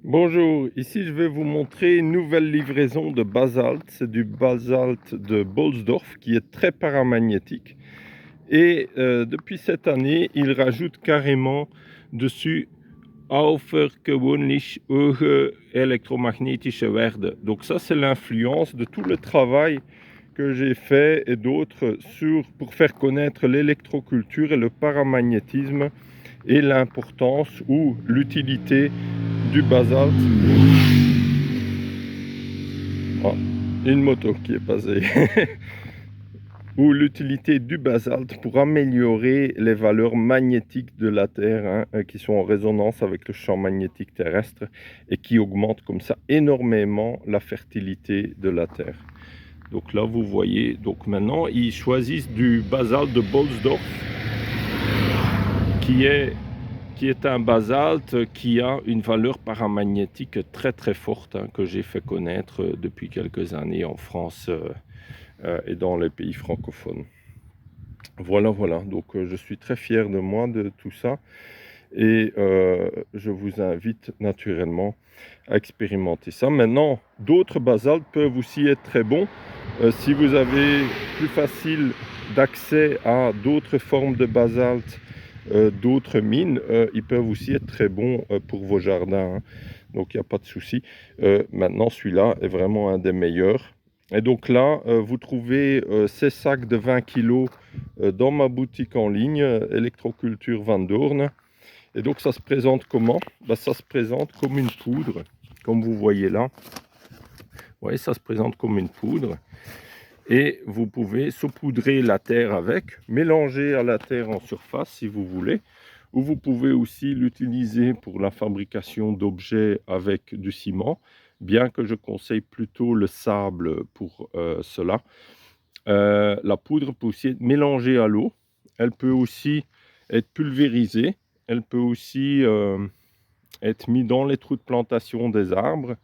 Bonjour, ici je vais vous montrer une nouvelle livraison de basalte. C'est du basalte de Bolsdorf qui est très paramagnétique. Et depuis cette année, il rajoute carrément dessus außergewöhnlich hohe elektromagnetische Werte. Donc ça, c'est l'influence de tout le travail que j'ai fait et d'autres pour faire connaître l'électroculture et le paramagnétisme et l'importance ou l'utilité du basalte. Oh, une moto qui est passée. Ou l'utilité du basalte pour améliorer les valeurs magnétiques de la Terre, qui sont en résonance avec le champ magnétique terrestre et qui augmentent comme ça énormément la fertilité de la Terre. Donc là, vous voyez, donc maintenant, ils choisissent du basalte de Bolsdorf, qui est un basalte qui a une valeur paramagnétique très très forte, que j'ai fait connaître depuis quelques années en France et dans les pays francophones. Voilà, donc je suis très fier de moi, de tout ça, et je vous invite naturellement à expérimenter ça. Maintenant, d'autres basaltes peuvent aussi être très bons. Si vous avez plus facile d'accès à d'autres formes de basalte, d'autres mines, ils peuvent aussi être très bons pour vos jardins, donc il n'y a pas de souci. Maintenant, celui-là est vraiment un des meilleurs. Et donc là, vous trouvez ces sacs de 20 kg dans ma boutique en ligne, Electroculture Van Doorn. Et donc ça se présente comment? Ça se présente comme une poudre, comme vous voyez là. Vous voyez, ça se présente comme une poudre. Et vous pouvez saupoudrer la terre avec, mélanger à la terre en surface si vous voulez. Ou vous pouvez aussi l'utiliser pour la fabrication d'objets avec du ciment, bien que je conseille plutôt le sable pour cela. La poudre peut aussi être mélangée à l'eau. Elle peut aussi être pulvérisée. Elle peut aussi être mise dans les trous de plantation des arbres.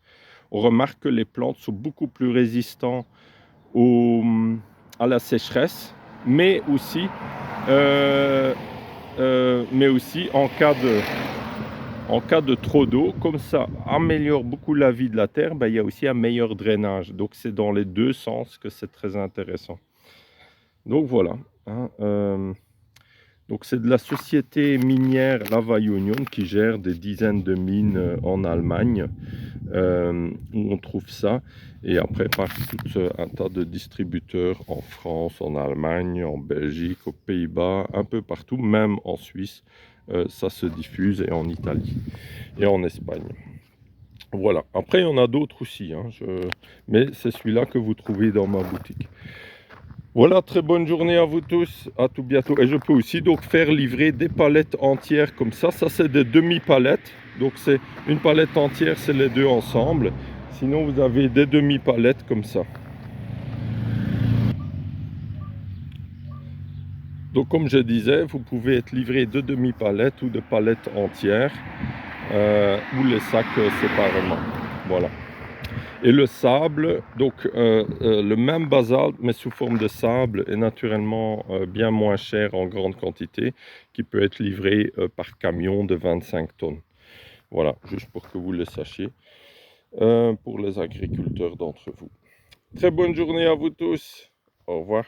On remarque que les plantes sont beaucoup plus résistantes à la sécheresse, mais aussi en cas de trop d'eau, comme ça améliore beaucoup la vie de la terre, il y a aussi un meilleur drainage. Donc c'est dans les deux sens que c'est très intéressant. Donc voilà. Donc c'est de la société minière Lava Union qui gère des dizaines de mines en Allemagne, où on trouve ça. Et après par tout un tas de distributeurs en France, en Allemagne, en Belgique, aux Pays-Bas, un peu partout, même en Suisse. Ça se diffuse, et en Italie et en Espagne. Voilà. Après, il y en a d'autres aussi, mais c'est celui-là que vous trouvez dans ma boutique. Voilà, très bonne journée à vous tous, à tout bientôt. Et je peux aussi donc faire livrer des palettes entières comme ça. Ça, c'est des demi-palettes. Donc c'est une palette entière, c'est les deux ensemble. Sinon, vous avez des demi-palettes comme ça. Donc comme je disais, vous pouvez être livré de demi-palettes ou de palettes entières, ou les sacs séparément. Voilà. Et le sable, donc le même basalte mais sous forme de sable, est naturellement bien moins cher en grande quantité, qui peut être livré par camion de 25 tonnes. Voilà, juste pour que vous le sachiez, pour les agriculteurs d'entre vous. Très bonne journée à vous tous. Au revoir.